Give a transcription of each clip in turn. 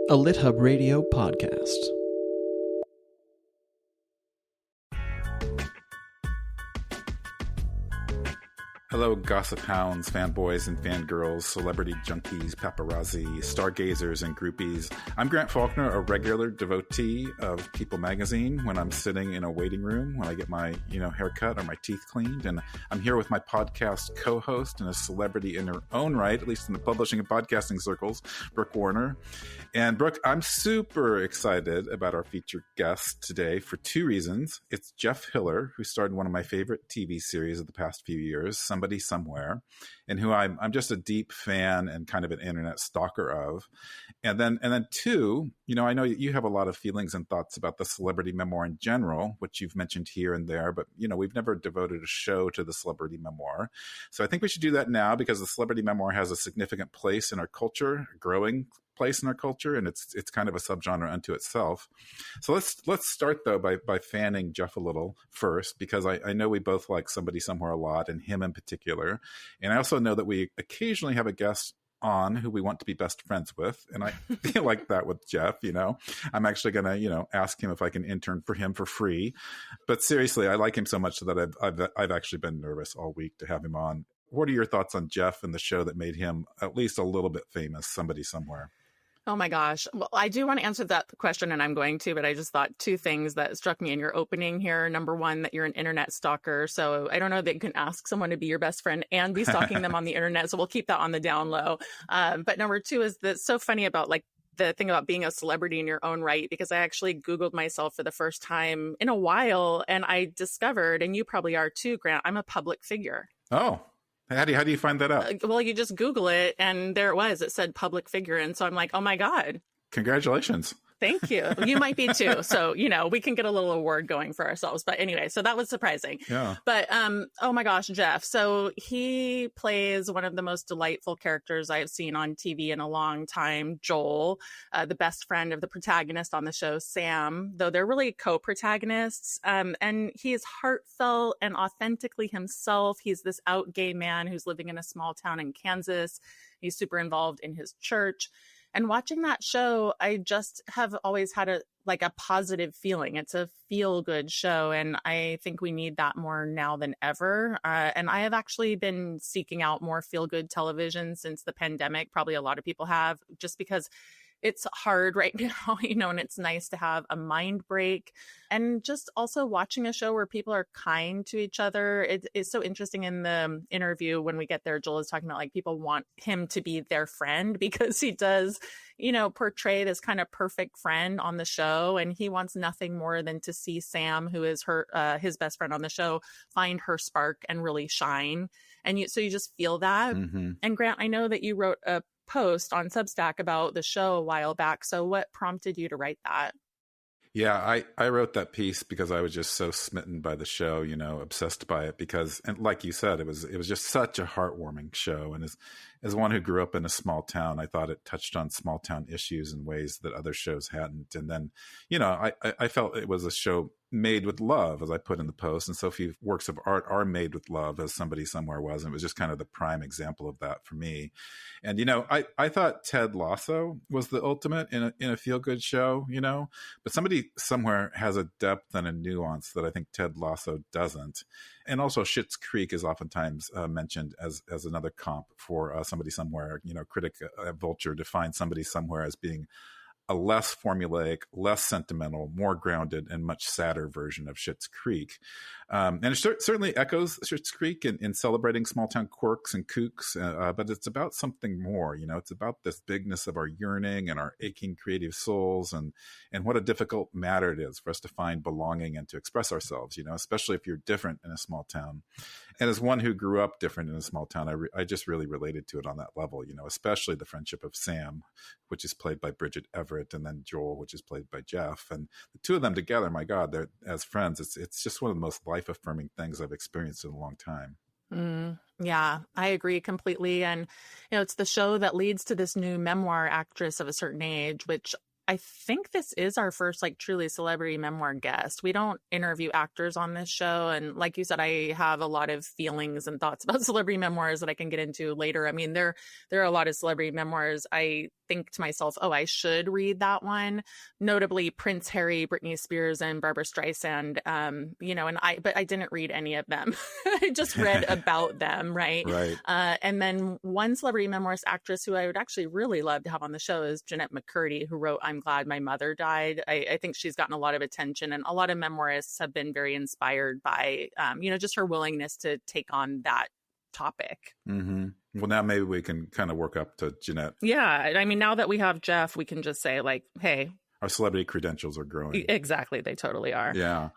a LitHub Radio podcast. Hello, gossip hounds, fanboys and fangirls, celebrity junkies, paparazzi, stargazers, and groupies. I'm Grant Faulkner, a regular devotee of People magazine when I'm sitting in a waiting room, when I get my, haircut or my teeth cleaned. And I'm here with my podcast co-host and a celebrity in her own right, at least in the publishing and podcasting circles, Brooke Warner. And Brooke, I'm super excited about our featured guest today for two reasons. It's Jeff Hiller, who starred in one of my favorite TV series of the past few years, Somebody Somewhere, and who I'm just a deep fan and kind of an internet stalker of. And then two, I know you have a lot of feelings and thoughts about the celebrity memoir in general, which you've mentioned here and there, but we've never devoted a show to the celebrity memoir. So I think we should do that now because the celebrity memoir has a significant place in our culture, a growing place in our culture, and it's kind of a subgenre unto itself. So let's start though by fanning Jeff a little first, because I know we both like Somebody Somewhere a lot, and him in particular. And I also know that we occasionally have a guest on who we want to be best friends with, and I feel like that with Jeff. I'm actually gonna ask him if I can intern for him for free. But seriously, I like him so much that I've actually been nervous all week to have him on. What are your thoughts on Jeff and the show that made him at least a little bit famous, Somebody Somewhere? Oh my gosh. Well, I do want to answer that question, and I'm going to, but I just thought two things that struck me in your opening here. Number one, that you're an internet stalker. So I don't know that you can ask someone to be your best friend and be stalking them on the internet. So we'll keep that on the down low. But number two is that's so funny about the thing about being a celebrity in your own right, because I actually Googled myself for the first time in a while, and I discovered, and you probably are too, Grant, I'm a public figure. Oh. How do you find that out? Well, you just Google it, and there it was. It said public figure. And so I'm like, oh, my God. Congratulations. Thank you. You might be too. So, we can get a little award going for ourselves. But anyway, so that was surprising. Yeah. But, oh my gosh, Jeff. So he plays one of the most delightful characters I've seen on TV in a long time, Joel, the best friend of the protagonist on the show, Sam, though they're really co-protagonists. And he is heartfelt and authentically himself. He's this out gay man who's living in a small town in Kansas. He's super involved in his church. And watching that show, I just have always had a positive feeling. It's a feel-good show, and I think we need that more now than ever. And I have actually been seeking out more feel-good television since the pandemic. Probably a lot of people have, just because it's hard right now, and it's nice to have a mind break. And just also watching a show where people are kind to each other. It's so interesting in the interview when we get there, Joel is talking about people want him to be their friend because he does, portray this kind of perfect friend on the show. And he wants nothing more than to see Sam, who is his best friend on the show, find her spark and really shine. And so you just feel that. Mm-hmm. And Grant, I know that you wrote a post on Substack about the show a while back. So what prompted you to write that? Yeah, I wrote that piece because I was just so smitten by the show, obsessed by it because, and like you said, it was just such a heartwarming show. And as one who grew up in a small town, I thought it touched on small town issues in ways that other shows hadn't. And then, I felt it was a show made with love, as I put in the post. And so few works of art are made with love, as Somebody Somewhere was. And it was just kind of the prime example of that for me. And, I thought Ted Lasso was the ultimate in a feel-good show, but Somebody Somewhere has a depth and a nuance that I think Ted Lasso doesn't. And also Schitt's Creek is oftentimes mentioned as another comp for Somebody Somewhere. Critic Vulture defines Somebody Somewhere as being a less formulaic, less sentimental, more grounded, and much sadder version of Schitt's Creek. And it certainly echoes Schitt's Creek in celebrating small-town quirks and kooks, but it's about something more. It's about this bigness of our yearning and our aching creative souls, and what a difficult matter it is for us to find belonging and to express ourselves, especially if you're different in a small town. And as one who grew up different in a small town, I just really related to it on that level, especially the friendship of Sam, which is played by Bridget Everett, and then Joel, which is played by Jeff. And the two of them together, my God, they're as friends. It's just one of the most life-affirming things I've experienced in a long time. Yeah, I agree completely. And, it's the show that leads to this new memoir actress of a certain age, which I think this is our first like truly celebrity memoir guest. We don't interview actors on this show. And like you said, I have a lot of feelings and thoughts about celebrity memoirs that I can get into later. I mean, there are a lot of celebrity memoirs. I think to myself, oh, I should read that one. Notably Prince Harry, Britney Spears, and Barbara Streisand. But I didn't read any of them. I just read about them, right? Right. And then one celebrity memoirist actress who I would actually really love to have on the show is Jeanette McCurdy, who wrote I'm Glad My Mother Died. I think she's gotten a lot of attention, and a lot of memoirists have been very inspired by, just her willingness to take on that topic. Mm-hmm. Well, now maybe we can kind of work up to Jeanette. Yeah. I mean, now that we have Jeff, we can just say like, hey, our celebrity credentials are growing. Exactly. They totally are. Yeah.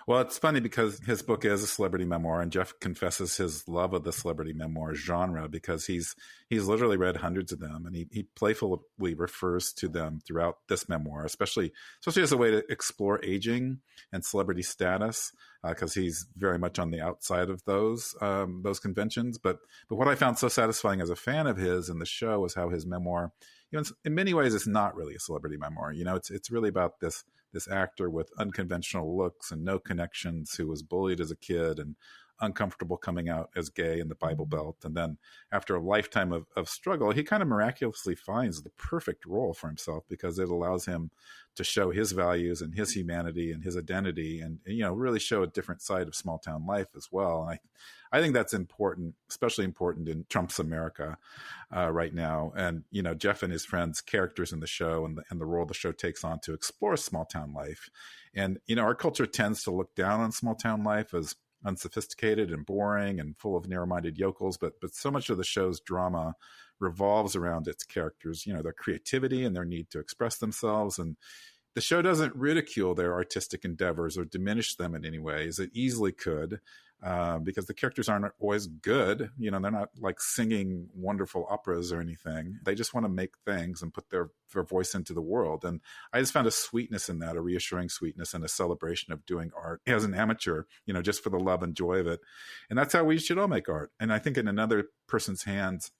Well, it's funny because his book is a celebrity memoir, and Jeff confesses his love of the celebrity memoir genre because he's literally read hundreds of them, and he playfully refers to them throughout this memoir, especially as a way to explore aging and celebrity status, because he's very much on the outside of those conventions. But what I found so satisfying as a fan of his in the show is how his memoir, in many ways, it's not really a celebrity memoir. It's really about this actor with unconventional looks and no connections, who was bullied as a kid and uncomfortable coming out as gay in the Bible Belt. And then after a lifetime of struggle, he kind of miraculously finds the perfect role for himself because it allows him to show his values and his humanity and his identity and really show a different side of small town life as well. And I think that's important, especially important in Trump's America right now. And, Jeff and his friends, characters in the show and the role the show takes on to explore small town life. And, our culture tends to look down on small town life as unsophisticated and boring and full of narrow-minded yokels. But so much of the show's drama revolves around its characters, their creativity and their need to express themselves. And the show doesn't ridicule their artistic endeavors or diminish them in any ways. It easily could, because the characters aren't always good. They're not like singing wonderful operas or anything. They just want to make things and put their voice into the world. And I just found a sweetness in that, a reassuring sweetness and a celebration of doing art as an amateur, just for the love and joy of it. And that's how we should all make art. And I think in another person's hands,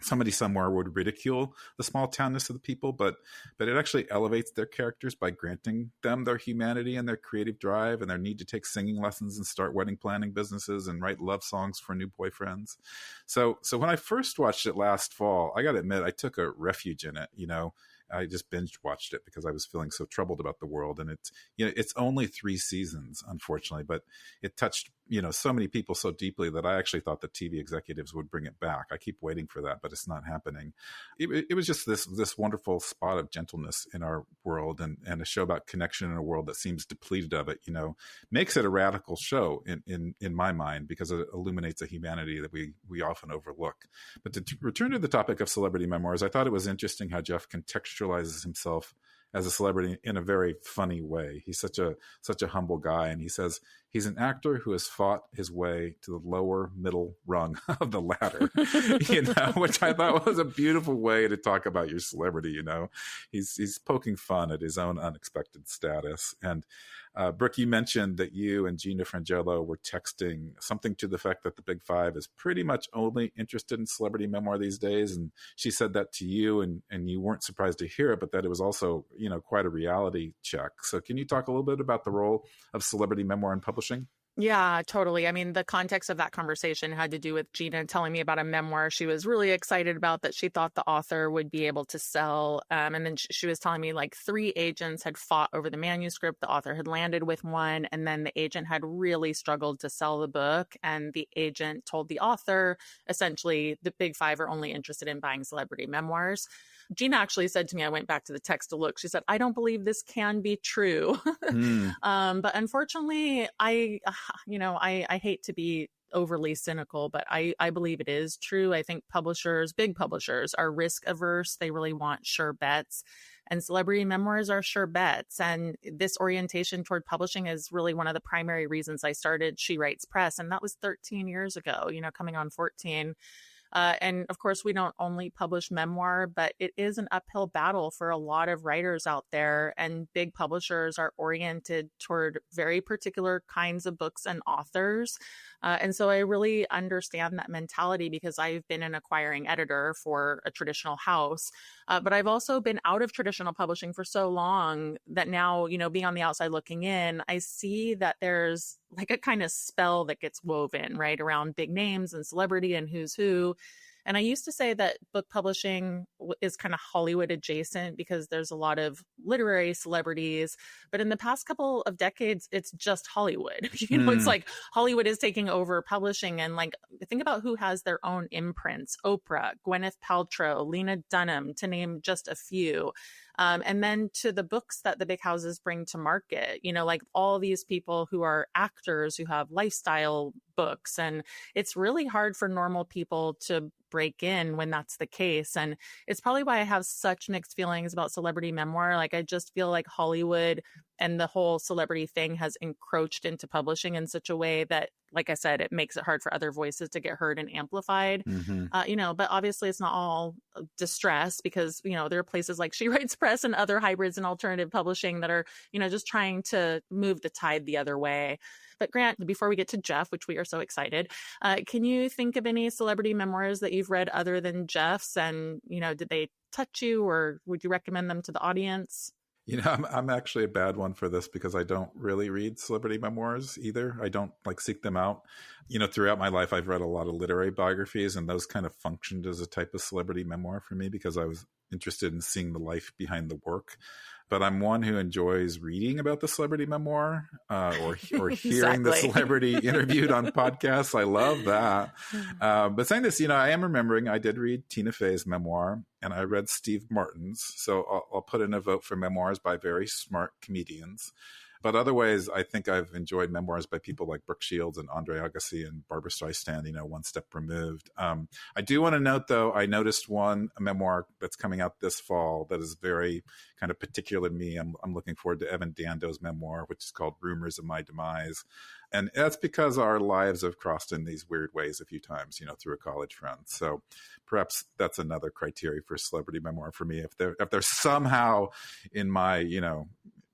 somebody somewhere would ridicule the small townness of the people, but it actually elevates their characters by granting them their humanity and their creative drive and their need to take singing lessons and start wedding planning businesses and write love songs for new boyfriends. So when I first watched it last fall, I got to admit, I took a refuge in it. I just binge watched it because I was feeling so troubled about the world. And it's only 3 seasons, unfortunately, but it touched, so many people so deeply that I actually thought the TV executives would bring it back. I keep waiting for that, but it's not happening. It was just this wonderful spot of gentleness in our world and a show about connection in a world that seems depleted of it, makes it a radical show in my mind because it illuminates a humanity that we often overlook. But to return to the topic of celebrity memoirs, I thought it was interesting how Jeff contextualizes himself as a celebrity in a very funny way. He's such a humble guy. And he says he's an actor who has fought his way to the lower middle rung of the ladder, which I thought was a beautiful way to talk about your celebrity. He's poking fun at his own unexpected status. And Brooke, you mentioned that you and Gina Frangelo were texting something to the effect that the Big Five is pretty much only interested in celebrity memoir these days. And she said that to you and you weren't surprised to hear it, but that it was also, quite a reality check. So can you talk a little bit about the role of celebrity memoir in publishing? Yeah, totally. I mean, the context of that conversation had to do with Gina telling me about a memoir she was really excited about that she thought the author would be able to sell. And then she was telling me like 3 agents had fought over the manuscript. The author had landed with one, and then the agent had really struggled to sell the book. And the agent told the author, essentially, the Big Five are only interested in buying celebrity memoirs. Gina actually said to me, I went back to the text to look, she said, I don't believe this can be true. But unfortunately, I hate to be overly cynical, but I believe it is true. I think big publishers are risk averse. They really want sure bets. And celebrity memoirs are sure bets. And this orientation toward publishing is really one of the primary reasons I started She Writes Press. And that was 13 years ago, coming on 14. And of course, we don't only publish memoir, but it is an uphill battle for a lot of writers out there. And big publishers are oriented toward very particular kinds of books and authors. And so I really understand that mentality because I've been an acquiring editor for a traditional house. But I've also been out of traditional publishing for so long that now, being on the outside looking in, I see that there's like a kind of spell that gets woven right around big names and celebrity and who's who. And I used to say that book publishing is kind of Hollywood adjacent because there's a lot of literary celebrities. But in the past couple of decades, it's just Hollywood. It's like Hollywood is taking over publishing. And like, think about who has their own imprints: Oprah, Gwyneth Paltrow, Lena Dunham, to name just a few. And then to the books that the big houses bring to market, like all these people who are actors who have lifestyle books. And it's really hard for normal people to break in when that's the case. And it's probably why I have such mixed feelings about celebrity memoir. Like, I just feel like Hollywood and the whole celebrity thing has encroached into publishing in such a way that, like I said, it makes it hard for other voices to get heard and amplified. But obviously it's not all distress because, there are places like She Writes Press and other hybrids and alternative publishing that are, just trying to move the tide the other way. But Grant, before we get to Jeff, which we are so excited, can you think of any celebrity memoirs that you've read other than Jeff's? And, did they touch you, or would you recommend them to the audience? I'm actually a bad one for this because I don't really read celebrity memoirs either. I don't seek them out. Throughout my life, I've read a lot of literary biographies, and those kind of functioned as a type of celebrity memoir for me because I was interested in seeing the life behind the work. But I'm one who enjoys reading about the celebrity memoir or hearing the celebrity interviewed on podcasts. I love that. But saying this, I am remembering I did read Tina Fey's memoir, and I read Steve Martin's. So I'll put in a vote for memoirs by very smart comedians. But other ways, I think I've enjoyed memoirs by people like Brooke Shields and Andre Agassi and Barbara Streisand, one step removed. I do want to note, though, I noticed a memoir that's coming out this fall that is very kind of particular to me. I'm looking forward to Evan Dando's memoir, which is called Rumors of My Demise. And that's because our lives have crossed in these weird ways a few times, through a college friend. So perhaps that's another criteria for celebrity memoir for me. If they're somehow in my,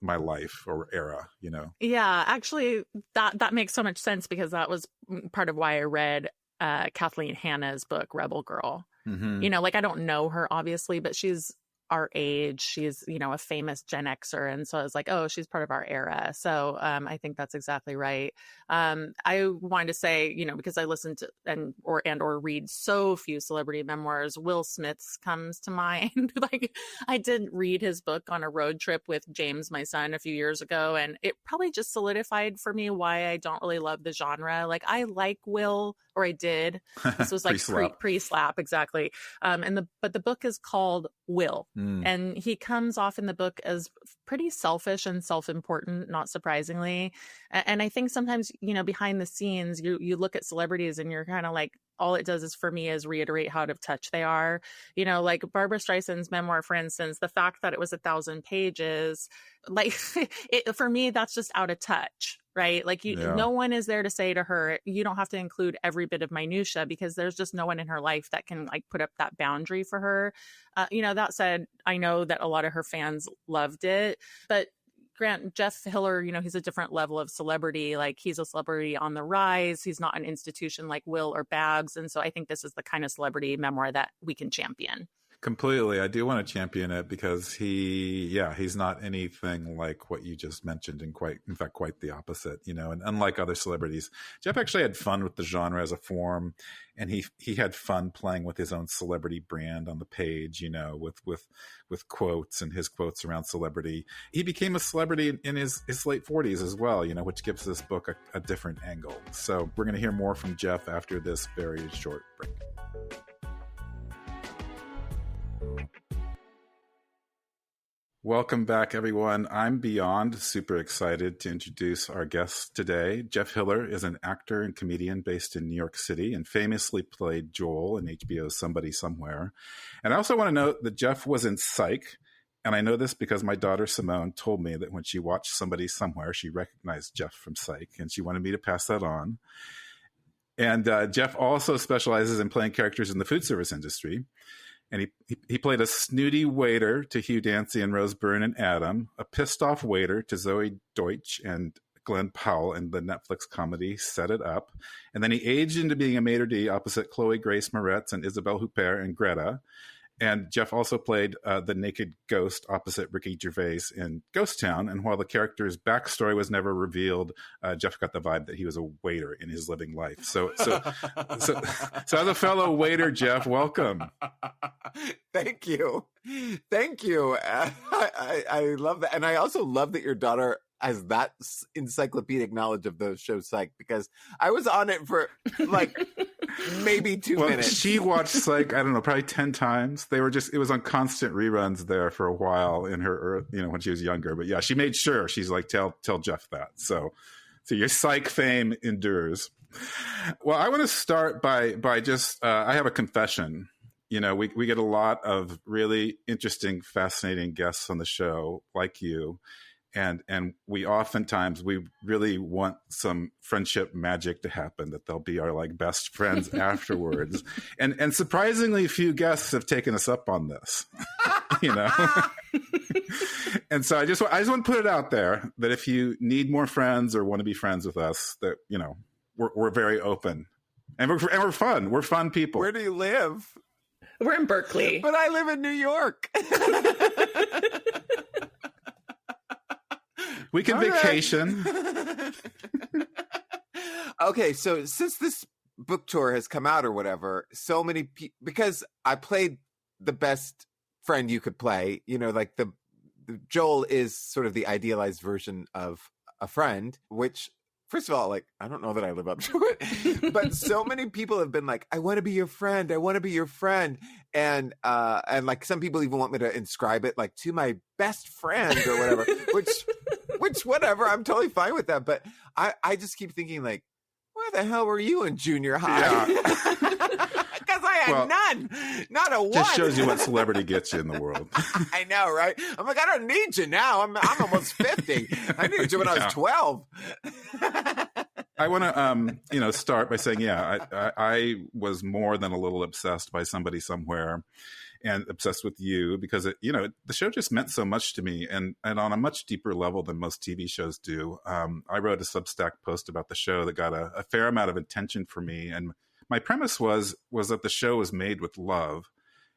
my life or era, Yeah, actually that makes so much sense because that was part of why I read Kathleen Hanna's book Rebel Girl. I don't know her obviously, but she's our age. She's, a famous Gen Xer. And so I was like, oh, she's part of our era. So I think that's exactly right. I wanted to say, because I listen to or read so few celebrity memoirs, Will Smith's comes to mind. I did read his book on a road trip with James, my son, a few years ago. And it probably just solidified for me why I don't really love the genre. I like Will, or I did. This was pre-slap. Exactly. But the book is called Will. And he comes off in the book as pretty selfish and self-important, not surprisingly. And I think sometimes, behind the scenes, you look at celebrities and you're kind of like, all it does is for me is reiterate how out of touch they are. Like Barbara Streisand's memoir, for instance, the fact that it was 1,000 pages, for me, that's just out of touch, right? No one is there to say to her, you don't have to include every bit of minutia because there's just no one in her life that can put up that boundary for her. That said, I know that a lot of her fans loved it, but Grant, Jeff Hiller, he's a different level of celebrity. He's a celebrity on the rise. He's not an institution like Will or Babs. And so I think this is the kind of celebrity memoir that we can champion. Completely. I do want to champion it because he's not anything like what you just mentioned, and quite the opposite, and unlike other celebrities, Jeff actually had fun with the genre as a form, and he had fun playing with his own celebrity brand on the page, with quotes and his quotes around celebrity. He became a celebrity in his late 40s as well, which gives this book a different angle. So we're going to hear more from Jeff after this very short break. Welcome back, everyone. I'm beyond super excited to introduce our guest today. Jeff Hiller is an actor and comedian based in New York City and famously played Joel in HBO's Somebody Somewhere. And I also want to note that Jeff was in Psych. And I know this because my daughter Simone told me that when she watched Somebody Somewhere, she recognized Jeff from Psych, and she wanted me to pass that on. And Jeff also specializes in playing characters in the food service industry. And he played a snooty waiter to Hugh Dancy and Rose Byrne and Adam, a pissed off waiter to Zoe Deutsch and Glenn Powell in the Netflix comedy Set It Up. And then he aged into being a maitre d' opposite Chloe Grace Moretz and Isabelle Huppert in Greta. And Jeff also played the naked ghost opposite Ricky Gervais in Ghost Town. And while the character's backstory was never revealed, Jeff got the vibe that he was a waiter in his living life. So as a fellow waiter, Jeff, welcome. Thank you. I love that. And I also love that your daughter has that encyclopedic knowledge of the show Psych, because I was on it for like maybe 2 minutes. She watched Psych, I don't know, probably 10 times. It was on constant reruns there for a while in her, when she was younger. But yeah, she made sure, she's like, tell Jeff that. So your Psych fame endures. Well, I want to start by just, I have a confession. We get a lot of really interesting, fascinating guests on the show like you. And we oftentimes, we really want some friendship magic to happen, that they'll be our like best friends afterwards. And surprisingly few guests have taken us up on this, And so I just want to put it out there that if you need more friends or want to be friends with us, that, we're very open and we're fun. We're fun people. Where do you live? We're in Berkeley. But I live in New York. We can vacation. Okay, so since this book tour has come out or whatever, so many people, because I played the best friend you could play, like the Joel is sort of the idealized version of a friend, which, first of all, like, I don't know that I live up to it, but so many people have been like, I want to be your friend. I want to be your friend. And like some people even want me to inscribe it like to my best friend or whatever, which whatever, I'm totally fine with that. But I just keep thinking like, where the hell were you in junior high? Because I had none, not a one. Just shows you what celebrity gets you in the world. I know, right? I'm like, I don't need you now. I'm almost 50. I needed you when I was 12. I want to, start by saying, I was more than a little obsessed by somebody somewhere, and obsessed with you because the show just meant so much to me, and on a much deeper level than most TV shows do. I wrote a Substack post about the show that got a fair amount of attention for me, and my premise was that the show was made with love,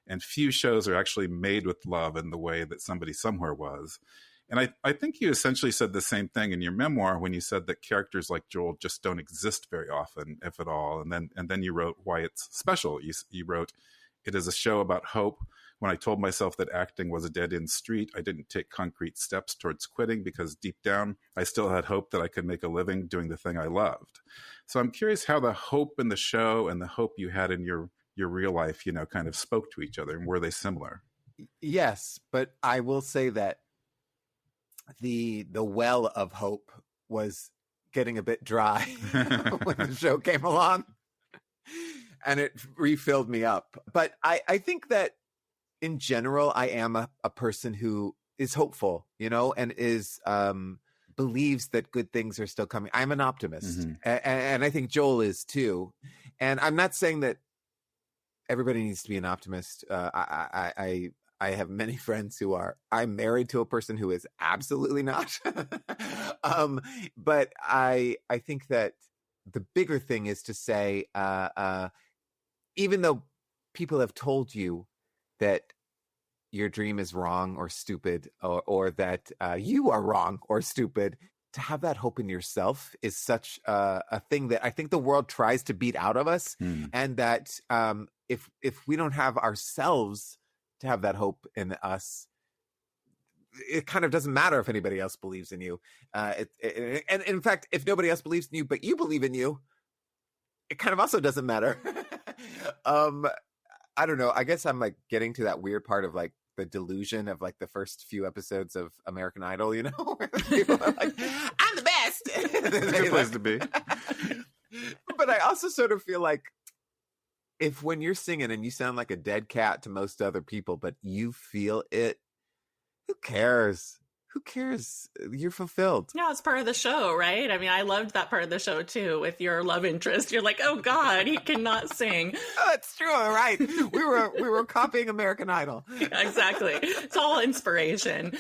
and few shows are actually made with love in the way that Somebody Somewhere was. And I think you essentially said the same thing in your memoir when you said that characters like Joel just don't exist very often, if at all. And then you wrote why it's special. You wrote, it is a show about hope. When I told myself that acting was a dead-end street, I didn't take concrete steps towards quitting because deep down, I still had hope that I could make a living doing the thing I loved. So I'm curious how the hope in the show and the hope you had in your real life, kind of spoke to each other, and were they similar? Yes, but I will say that the well of hope was getting a bit dry when the show came along, and it refilled me up. But I think that in general, I am a person who is hopeful, and is believes that good things are still coming. I'm an optimist, and I think Joel is too. And I'm not saying that everybody needs to be an optimist. I have many friends who are. I'm married to a person who is absolutely not. But I think that the bigger thing is to say, even though people have told you that your dream is wrong or stupid, or that you are wrong or stupid, to have that hope in yourself is such a thing that I think the world tries to beat out of us. And that if we don't have ourselves to have that hope in us, it kind of doesn't matter if anybody else believes in you. And in fact, if nobody else believes in you, but you believe in you, it kind of also doesn't matter. I don't know. I guess I'm like getting to that weird part of like the delusion of like the first few episodes of American Idol, where people are like, I'm the best. It's a good place to be. But I also sort of feel like, if when you're singing and you sound like a dead cat to most other people, but you feel it, who cares? Who cares? You're fulfilled. Yeah, it's part of the show, right? I mean, I loved that part of the show too, with your love interest. You're like, oh God, he cannot sing. Oh, it's true, right? We were copying American Idol. Yeah, exactly. It's all inspiration.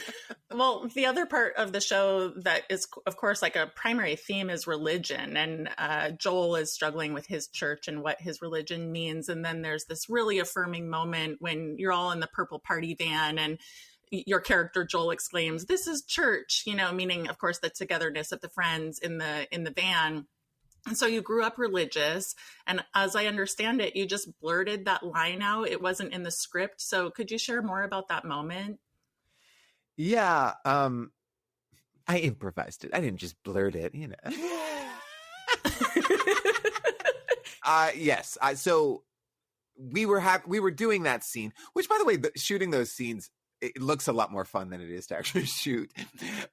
Well, the other part of the show that is, of course, like a primary theme is religion. And Joel is struggling with his church and what his religion means. And then there's this really affirming moment when you're all in the purple party van and your character, Joel, exclaims, "This is church," meaning, of course, the togetherness of the friends in the van. And so you grew up religious. And as I understand it, you just blurted that line out. It wasn't in the script. So could you share more about that moment? Yeah, I improvised it. I didn't just blurt it, Yes. So we were doing that scene, which, by the way, shooting those scenes, it looks a lot more fun than it is to actually shoot,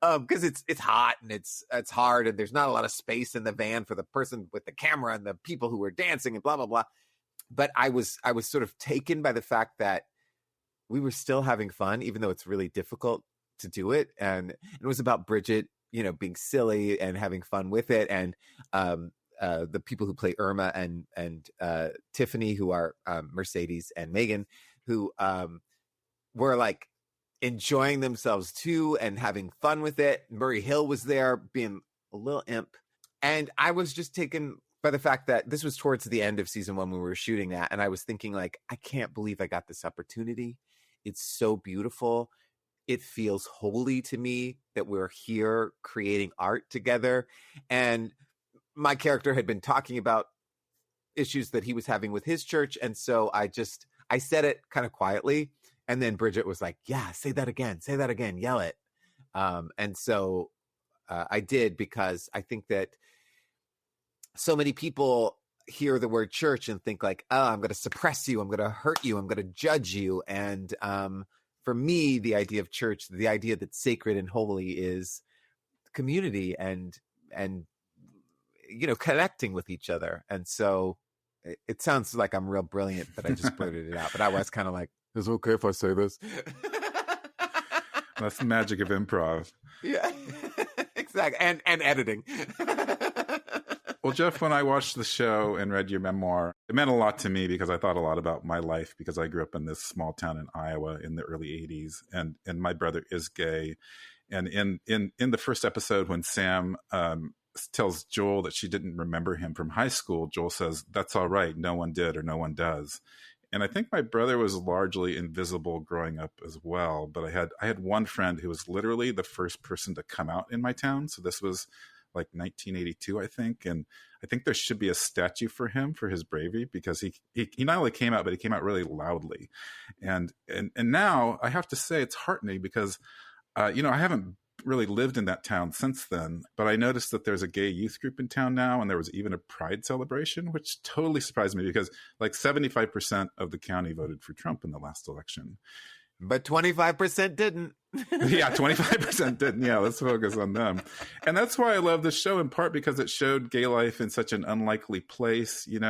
because it's hot and it's hard and there's not a lot of space in the van for the person with the camera and the people who were dancing and blah blah blah. But I was sort of taken by the fact that we were still having fun, even though it's really difficult to do it. And it was about Bridget, being silly and having fun with it. And the people who play Irma and Tiffany, who are Mercedes and Megan, who were like enjoying themselves too and having fun with it. Murray Hill was there being a little imp. And I was just taken by the fact that this was towards the end of season 1 when we were shooting that. And I was thinking, like, I can't believe I got this opportunity. It's so beautiful. It feels holy to me that we're here creating art together. And my character had been talking about issues that he was having with his church. And so I said it kind of quietly. And then Bridget was like, yeah, say that again, yell it. And so I did, because I think that so many people hear the word church and think like, oh, I'm going to suppress you, I'm going to hurt you, I'm going to judge you. And for me, the idea of church, the idea that's sacred and holy, is community and connecting with each other. And so it sounds like I'm real brilliant, but I just blurted it out. But I was kind of like, is it okay if I say this? That's the magic of improv. Yeah, exactly. And editing. Well, Jeff, when I watched the show and read your memoir, it meant a lot to me because I thought a lot about my life, because I grew up in this small town in Iowa in the early 80s, and my brother is gay. And in the first episode, when Sam tells Joel that she didn't remember him from high school, Joel says, "That's all right. No one did, or no one does." And I think my brother was largely invisible growing up as well. But I had one friend who was literally the first person to come out in my town. So this was like 1982, I think. And I think there should be a statue for him for his bravery, because he not only came out, but he came out really loudly. And now I have to say it's heartening, because, I haven't really lived in that town since then, but I noticed that there's a gay youth group in town now, and there was even a pride celebration, which totally surprised me, because like 75% of the county voted for Trump in the last election. But 25% didn't. Yeah, 25% didn't. Yeah, let's focus on them. And that's why I love this show, in part because it showed gay life in such an unlikely place, and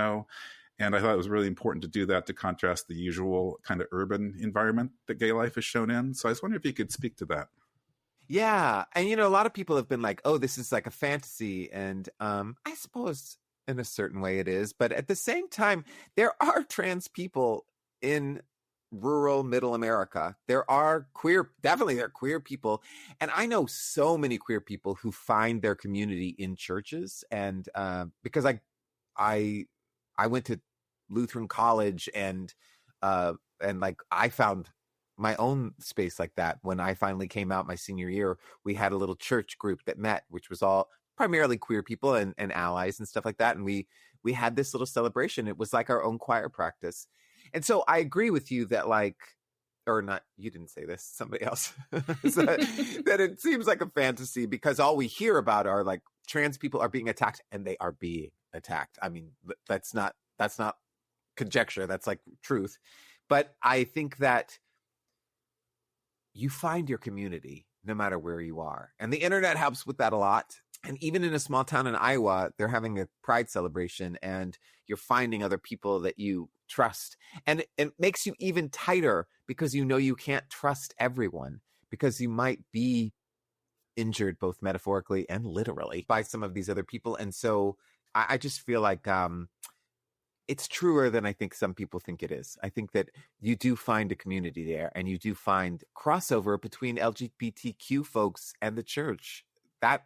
I thought it was really important to do that, to contrast the usual kind of urban environment that gay life is shown in. So I was wondering if you could speak to that. Yeah. And, a lot of people have been like, oh, this is like a fantasy. And I suppose in a certain way it is. But at the same time, there are trans people in rural middle America. There are queer people. And I know so many queer people who find their community in churches. And because I went to Lutheran college and like I found my own space like that when I finally came out my senior year. We had a little church group that met, which was all primarily queer people and allies and stuff like that. And we had this little celebration. It was like our own choir practice. And so I agree with you that or not, you didn't say this, somebody else, that it seems like a fantasy, because all we hear about are like trans people are being attacked, and they are being attacked. I mean, that's not conjecture. That's like truth. But I think that you find your community no matter where you are. And the internet helps with that a lot. And even in a small town in Iowa, they're having a pride celebration, and you're finding other people that you trust. And it makes you even tighter, because you can't trust everyone, because you might be injured both metaphorically and literally by some of these other people. And so I just feel like it's truer than I think some people think it is. I think that you do find a community there, and you do find crossover between LGBTQ folks and the church. I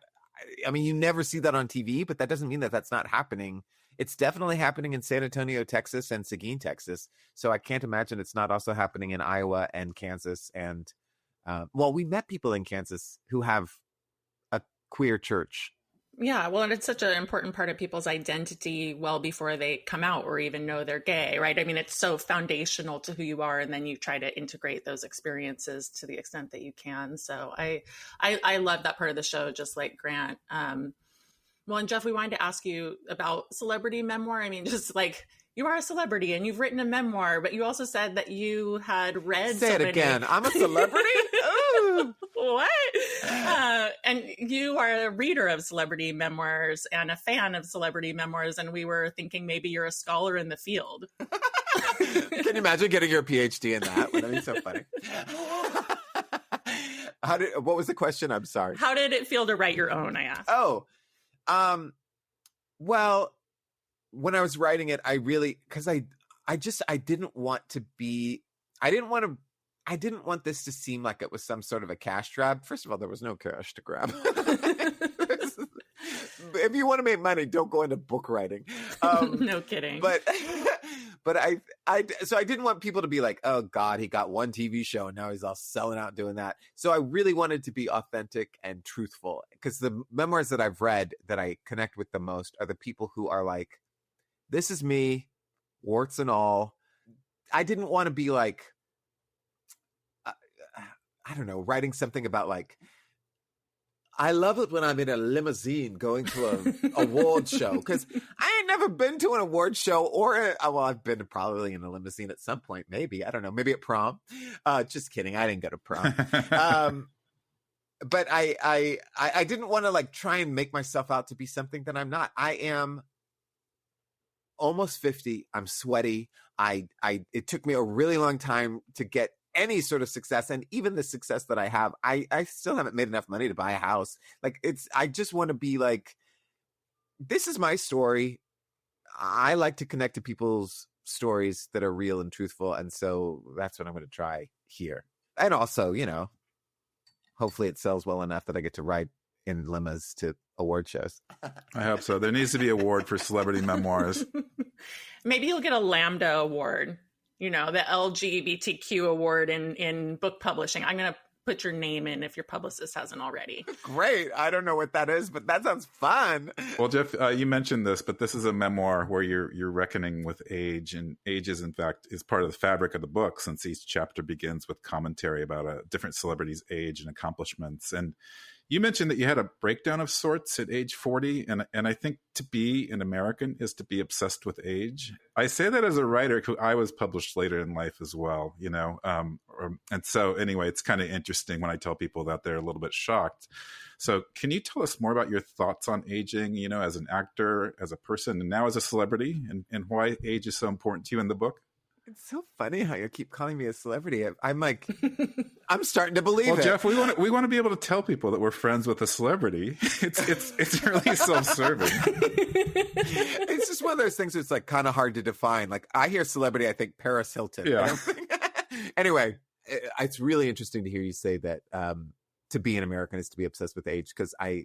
mean, you never see that on TV, but that doesn't mean that that's not happening. It's definitely happening in San Antonio, Texas, and Seguin, Texas. So I can't imagine it's not also happening in Iowa and Kansas. And well, we met people in Kansas who have a queer church. Yeah, well, and it's such an important part of people's identity well before they come out or even know they're gay, right? I mean, it's so foundational to who you are, and then you try to integrate those experiences to the extent that you can. So I love that part of the show, just like Grant. Well, and Jeff, we wanted to ask you about celebrity memoir. I mean, just like, you are a celebrity and you've written a memoir, but you also said that you had read. Say it again. I'm a celebrity? What? And you are a reader of celebrity memoirs and a fan of celebrity memoirs, and we were thinking maybe you're a scholar in the field. Can you imagine getting your PhD in that? That'd be so funny. What was the question? I'm sorry. How did it feel to write your own, I asked? Oh, well, when I was writing it, I really, because I didn't want this to seem like it was some sort of a cash grab. First of all, there was no cash to grab. If you want to make money, don't go into book writing. No kidding. But so I didn't want people to be like, oh God, he got one TV show and now he's all selling out doing that. So I really wanted to be authentic and truthful, because the memoirs that I've read that I connect with the most are the people who are like, this is me, warts and all. I didn't want to be like, I don't know, writing something about like, I love it when I'm in a limousine going to an award show, because I ain't never been to an award show well, I've been probably in a limousine at some point, maybe. I don't know, maybe at prom. Just kidding. I didn't go to prom. But I didn't want to like try and make myself out to be something that I'm not. I am almost 50. I'm sweaty. It took me a really long time to get any sort of success, and even the success that I have, I still haven't made enough money to buy a house. Like, I just want to be like, this is my story. I like to connect to people's stories that are real and truthful, and so that's what I'm going to try here. And also, you know, hopefully it sells well enough that I get to ride in limos to award shows. I hope so. There needs to be an award for celebrity memoirs. Maybe you'll get a Lambda award. You know, the LGBTQ award in book publishing. I'm going to put your name in if your publicist hasn't already. Great. I don't know what that is, but that sounds fun. Well, Jeff, you mentioned this, but this is a memoir where you're reckoning with age, and age is, in fact, is part of the fabric of the book, since each chapter begins with commentary about a different celebrity's age and accomplishments. And you mentioned that you had a breakdown of sorts at age 40, and I think to be an American is to be obsessed with age. I say that as a writer who I was published later in life as well, you know. And so anyway, it's kind of interesting when I tell people that, they're a little bit shocked. So can you tell us more about your thoughts on aging, you know, as an actor, as a person, and now as a celebrity, and why age is so important to you in the book? It's so funny how you keep calling me a celebrity. I'm like, I'm starting to believe it. Well, Jeff, we want to be able to tell people that we're friends with a celebrity. It's really self-serving. It's just one of those things that's like kind of hard to define. Like, I hear celebrity, I think Paris Hilton. Yeah. Anyway, it's really interesting to hear you say that to be an American is to be obsessed with age, because I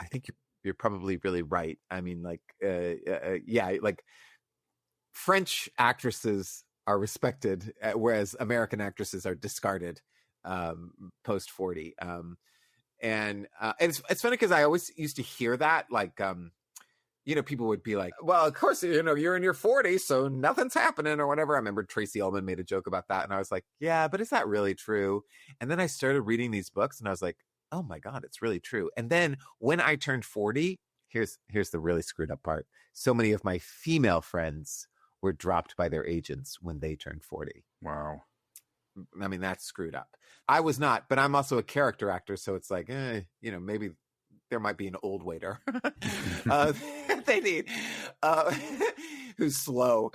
think you're probably really right. I mean, like, yeah, like, French actresses are respected, whereas American actresses are discarded post 40. And it's funny because I always used to hear that, like, you know, people would be like, well, of course, you know, you're in your 40s, so nothing's happening or whatever. I remember Tracy Ullman made a joke about that, and I was like, yeah, but is that really true? And then I started reading these books, and I was like, oh my God, it's really true. And then when I turned 40, here's the really screwed up part. So many of my female friends were dropped by their agents when they turned 40. Wow. I mean, that's screwed up. I was not, but I'm also a character actor, so it's like, you know, maybe there might be an old waiter they need who's slow.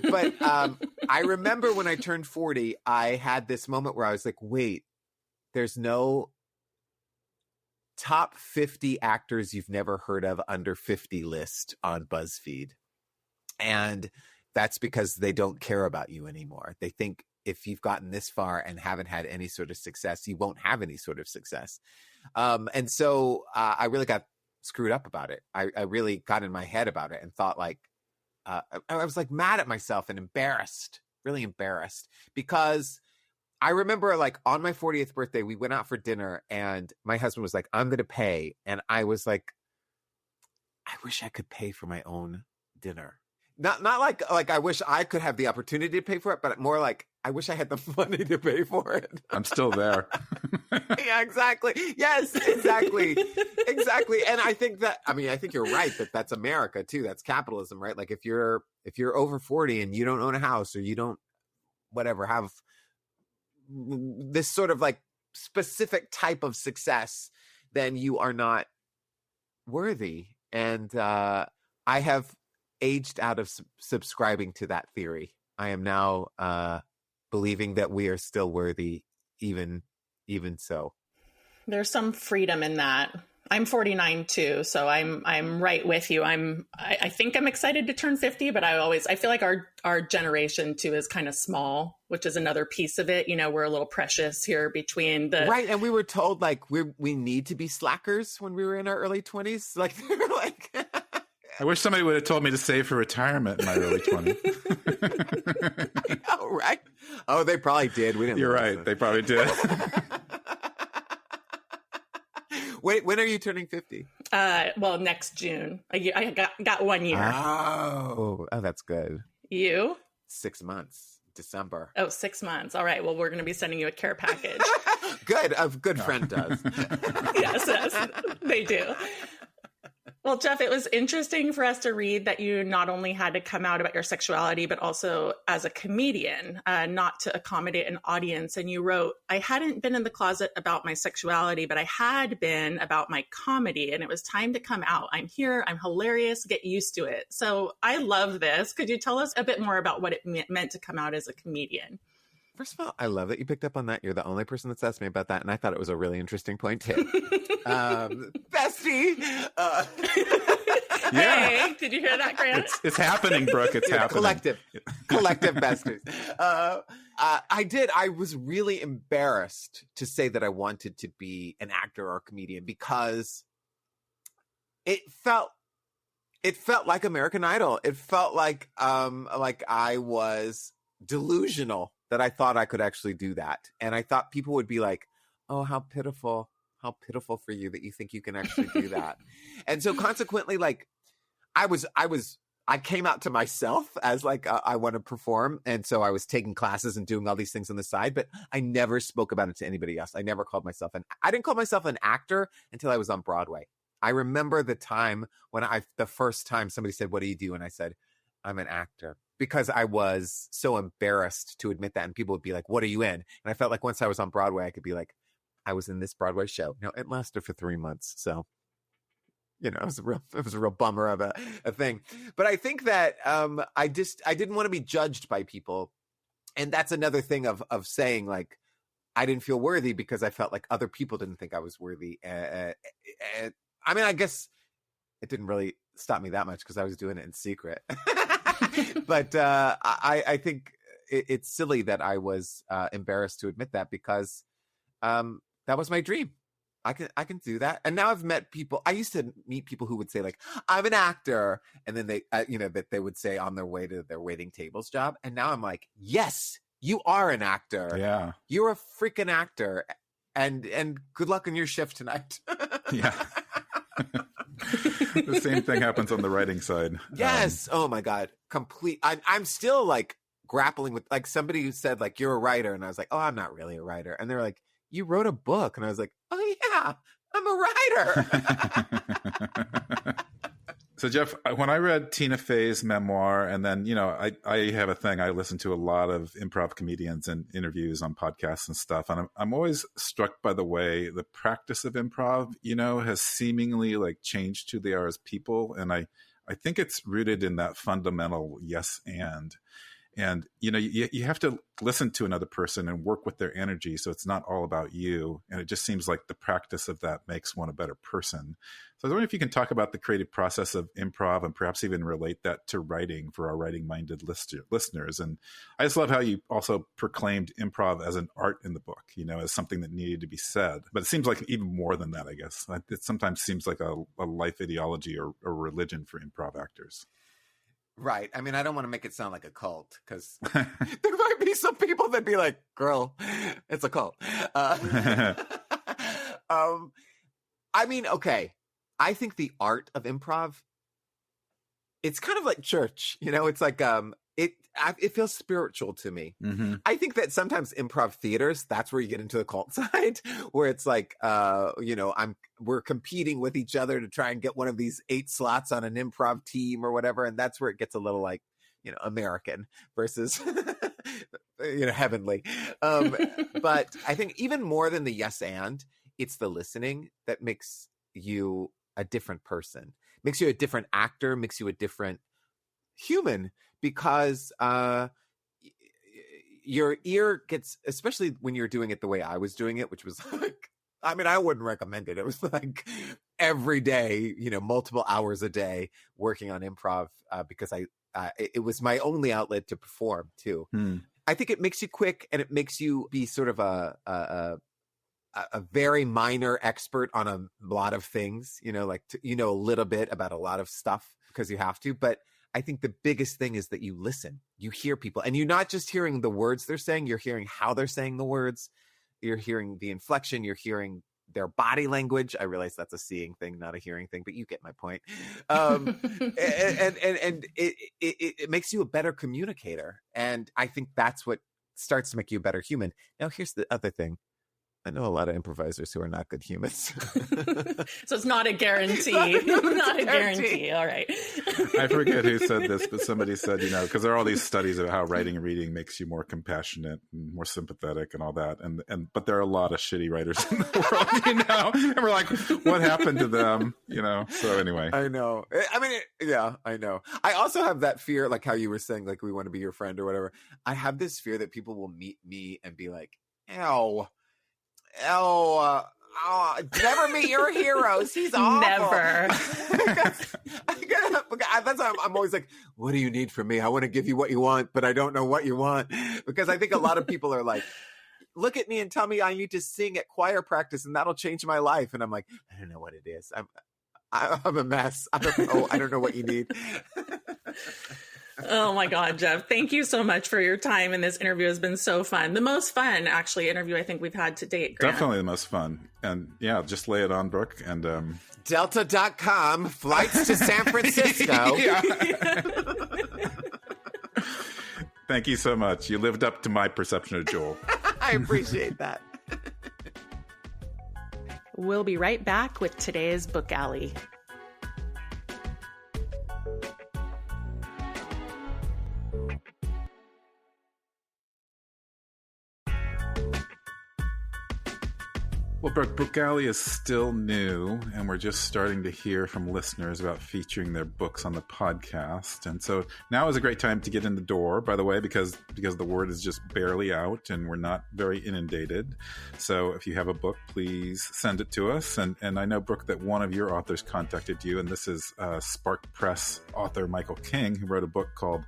But I remember when I turned 40, I had this moment where I was like, wait, there's no top 50 actors you've never heard of under 50 list on BuzzFeed. And that's because they don't care about you anymore. They think if you've gotten this far and haven't had any sort of success, you won't have any sort of success. And so I really got screwed up about it. I really got in my head about it and thought like, I was like mad at myself and embarrassed, really embarrassed, because I remember like on my 40th birthday, we went out for dinner and my husband was like, I'm going to pay. And I was like, I wish I could pay for my own dinner. Not like I wish I could have the opportunity to pay for it, but more like I wish I had the money to pay for it. I'm still there. Yeah, exactly. Yes, exactly. Exactly. And I think you're right that that's America too. That's capitalism, right? Like if you're over 40 and you don't own a house or you don't whatever have this sort of like specific type of success, then you are not worthy. And I have aged out of subscribing to that theory. I am now believing that we are still worthy, even so. There's some freedom in that. I'm 49 too, so I'm right with you. I think I'm excited to turn 50, but I feel like our generation too is kind of small, which is another piece of it. You know, we're a little precious here between the right. And we were told like we need to be slackers when we were in our early 20s. Like they were like. I wish somebody would have told me to save for retirement in my early 20s. I know, right? Oh, they probably did. We didn't. You're listen. right. They probably did. Wait, when are you turning 50? Well, next June. I got 1 year. Oh, that's good. You? 6 months. December. Oh, 6 months. All right. Well, we're going to be sending you a care package. Good. A good friend does. Yes, they do. Well, Jeff, it was interesting for us to read that you not only had to come out about your sexuality, but also as a comedian, not to accommodate an audience. And you wrote, I hadn't been in the closet about my sexuality, but I had been about my comedy, and it was time to come out. I'm here. I'm hilarious. Get used to it. So I love this. Could you tell us a bit more about what it meant to come out as a comedian? First of all, I love that you picked up on that. You're the only person that's asked me about that, and I thought it was a really interesting point too. Bestie! Yeah. Hey, did you hear that, Grant? It's happening, Brooke. It's happening. Collective besties. I did. I was really embarrassed to say that I wanted to be an actor or a comedian because it felt like American Idol. It felt like I was delusional that I thought I could actually do that. And I thought people would be like, oh, how pitiful for you that you think you can actually do that. And so consequently, like I came out to myself as like, I want to perform. And so I was taking classes and doing all these things on the side, but I never spoke about it to anybody else. I never called myself I didn't call myself an actor until I was on Broadway. I remember the time when the first time somebody said, what do you do? And I said, I'm an actor. Because I was so embarrassed to admit that. And people would be like, what are you in? And I felt like once I was on Broadway, I could be like, I was in this Broadway show. Now, it lasted for 3 months. So, you know, it was a real bummer of a thing. But I think that I didn't want to be judged by people. And that's another thing of saying, like, I didn't feel worthy because I felt like other people didn't think I was worthy. I mean, I guess it didn't really stop me that much because I was doing it in secret. But I think it's silly that I was embarrassed to admit that because that was my dream. I can do that. And now I've met people. I used to meet people who would say like, I'm an actor. And then they, that they would say on their way to their waiting tables job. And now I'm like, yes, you are an actor. Yeah. You're a freaking actor. And good luck on your shift tonight. Yeah. The same thing happens on the writing side. Yes. Oh my God. I'm still like grappling with like somebody who said like, you're a writer. And I was like, oh, I'm not really a writer. And they're like, you wrote a book. And I was like, oh yeah, I'm a writer. So Jeff, when I read Tina Fey's memoir, and then, I have a thing, I listen to a lot of improv comedians and interviews on podcasts and stuff. And I'm always struck by the way the practice of improv, has seemingly like changed who they are as people. And I think it's rooted in that fundamental yes and. And, you have to listen to another person and work with their energy. So it's not all about you. And it just seems like the practice of that makes one a better person. So I was wondering if you can talk about the creative process of improv and perhaps even relate that to writing for our writing-minded listeners. And I just love how you also proclaimed improv as an art in the book, as something that needed to be said. But it seems like even more than that, I guess. It sometimes seems like a life ideology or a religion for improv actors. Right. I mean, I don't want to make it sound like a cult because there might be some people that be like, girl, it's a cult. I mean, okay. I think the art of improv, it's kind of like church, it's like, it feels spiritual to me. Mm-hmm. I think that sometimes improv theaters, that's where you get into the cult side, where it's like, we're competing with each other to try and get one of these 8 slots on an improv team or whatever. And that's where it gets a little like, American versus, heavenly. But I think even more than the yes and, it's the listening that makes you a different person, makes you a different actor, makes you a different human, because your ear gets, especially when you're doing it the way I was doing it, which was like, I mean, I wouldn't recommend it. It was like every day, multiple hours a day working on improv because it was my only outlet to perform too. I think it makes you quick, and it makes you be sort of a very minor expert on a lot of things, like a little bit about a lot of stuff because you have to. But I think the biggest thing is that you listen, you hear people, and you're not just hearing the words they're saying, you're hearing how they're saying the words. You're hearing the inflection, you're hearing their body language. I realize that's a seeing thing, not a hearing thing, but you get my point. And it makes you a better communicator. And I think that's what starts to make you a better human. Now, here's the other thing. I know a lot of improvisers who are not good humans. So it's not a guarantee. Not a guarantee. All right. I forget who said this, but somebody said, because there are all these studies of how writing and reading makes you more compassionate and more sympathetic and all that. But there are a lot of shitty writers in the world, and we're like, what happened to them? So anyway. I know. I mean, yeah, I know. I also have that fear, like how you were saying, like, we want to be your friend or whatever. I have this fear that people will meet me and be like, never meet your heroes. He's awful. Never. That's why I'm always like, what do you need from me? I want to give you what you want, but I don't know what you want. Because I think a lot of people are like, look at me and tell me I need to sing at choir practice and that'll change my life. And I'm like, I don't know what it is. I'm a mess. I don't know what you need. Oh my God, Jeff. Thank you so much for your time. And this interview has been so fun. The most fun, actually, interview I think we've had to date, Grant. Definitely the most fun. And yeah, just lay it on, Brooke. And Delta.com, flights to San Francisco. Thank you so much. You lived up to my perception of Joel. I appreciate that. We'll be right back with today's Book Alley. Well, Brooke, Book Alley is still new, and we're just starting to hear from listeners about featuring their books on the podcast. And so now is a great time to get in the door, by the way, because the word is just barely out and we're not very inundated. So if you have a book, please send it to us. And I know, Brooke, that one of your authors contacted you, and this is Spark Press author Michael King, who wrote a book called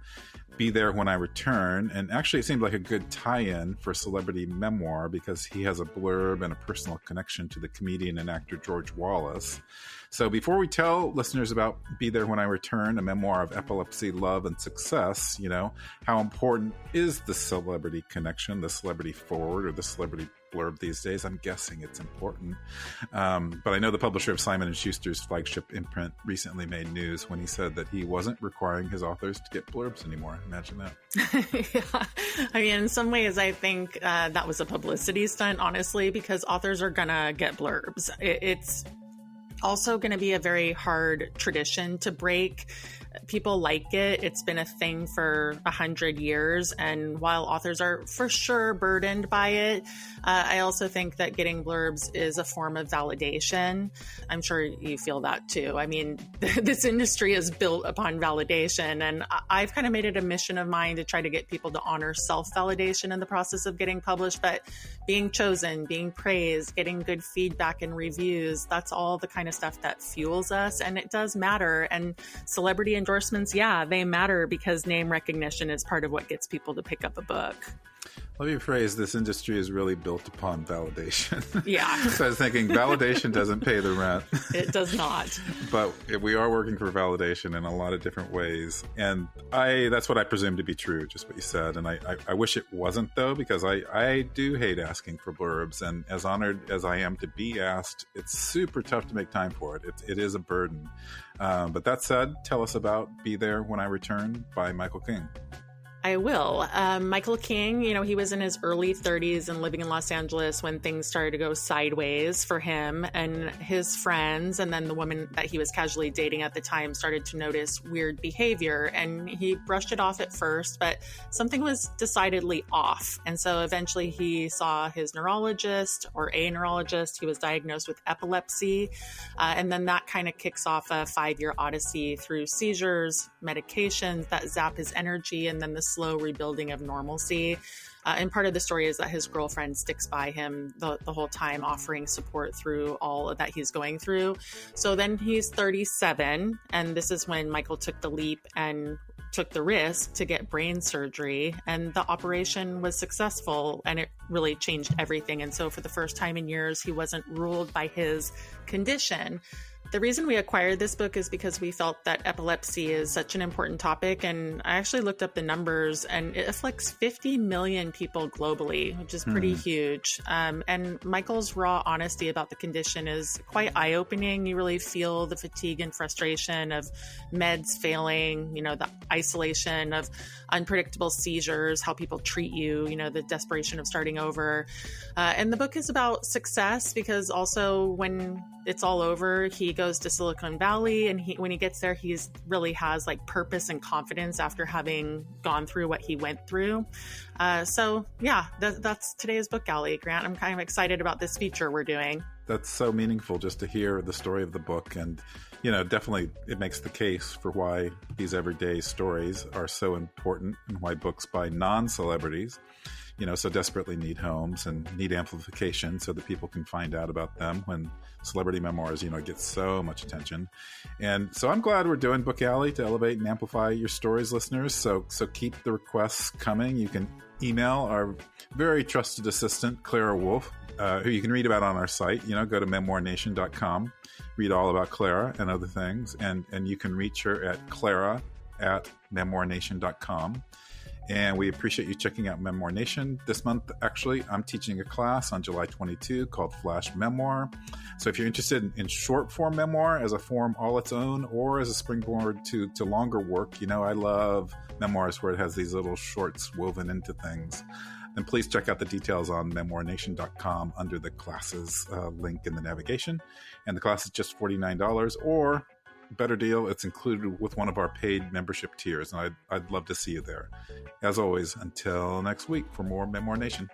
Be There When I Return. And actually it seemed like a good tie-in for celebrity memoir because he has a blurb and a personal connection to the comedian and actor George Wallace. So before we tell listeners about Be There When I Return, a memoir of epilepsy, love, and success, how important is the celebrity connection, the celebrity forward, or the celebrity blurb these days? I'm guessing it's important. But I know the publisher of Simon & Schuster's flagship imprint recently made news when he said that he wasn't requiring his authors to get blurbs anymore. Imagine that. Yeah. I mean, in some ways, I think that was a publicity stunt, honestly, because authors are going to get blurbs. It's also going to be a very hard tradition to break. People like it. It's been a thing for 100 years. And while authors are for sure burdened by it, I also think that getting blurbs is a form of validation. I'm sure you feel that too. I mean, this industry is built upon validation. And I've kind of made it a mission of mine to try to get people to honor self-validation in the process of getting published. But being chosen, being praised, getting good feedback and reviews, that's all the kind of stuff that fuels us. And it does matter. And celebrity endorsements, yeah, they matter because name recognition is part of what gets people to pick up a book. Let me phrase, this industry is really built upon validation. Yeah. So I was thinking validation doesn't pay the rent. It does not. But we are working for validation in a lot of different ways. And that's what I presume to be true, just what you said. And I wish it wasn't, though, because I do hate asking for blurbs. And as honored as I am to be asked, it's super tough to make time for it. It is a burden. But that said, tell us about Be There When I Return by Michael King. I will. Michael King, he was in his early 30s and living in Los Angeles when things started to go sideways for him and his friends. And then the woman that he was casually dating at the time started to notice weird behavior. And he brushed it off at first, but something was decidedly off. And so eventually he saw his neurologist or a neurologist. He was diagnosed with epilepsy. And then that kind of kicks off a 5-year odyssey through seizures, medications that zap his energy, and then the slow rebuilding of normalcy. And part of the story is that his girlfriend sticks by him the whole time, offering support through all that he's going through. So then he's 37, and this is when Michael took the leap and took the risk to get brain surgery, and the operation was successful, and it really changed everything. And so for the first time in years, he wasn't ruled by his condition. The reason we acquired this book is because we felt that epilepsy is such an important topic. And I actually looked up the numbers, and it afflicts 50 million people globally, which is pretty huge. And Michael's raw honesty about the condition is quite eye-opening. You really feel the fatigue and frustration of meds failing, the isolation of unpredictable seizures, how people treat you, the desperation of starting over. And the book is about success, because also when it's all over, he goes to Silicon Valley, and when he gets there, he really has like purpose and confidence after having gone through what he went through. So yeah, that's today's book alley, Grant. I'm kind of excited about this feature we're doing. That's so meaningful just to hear the story of the book. And, definitely it makes the case for why these everyday stories are so important, and why books by non-celebrities, so desperately need homes and need amplification so that people can find out about them when celebrity memoirs, get so much attention. And so I'm glad we're doing Book Alley to elevate and amplify your stories, listeners. So keep the requests coming. You can email our very trusted assistant, Clara Wolf, who you can read about on our site. Go to memoirnation.com, read all about Clara and other things. And you can reach her at clara@memoirnation.com. And we appreciate you checking out Memoir Nation. This month, actually, I'm teaching a class on July 22 called Flash Memoir. So if you're interested in short form memoir as a form all its own, or as a springboard to longer work, I love memoirs where it has these little shorts woven into things, then please check out the details on memoirnation.com under the classes link in the navigation. And the class is just $49, or better deal, it's included with one of our paid membership tiers, and I'd love to see you there. As always, until next week for more Memoir Nation.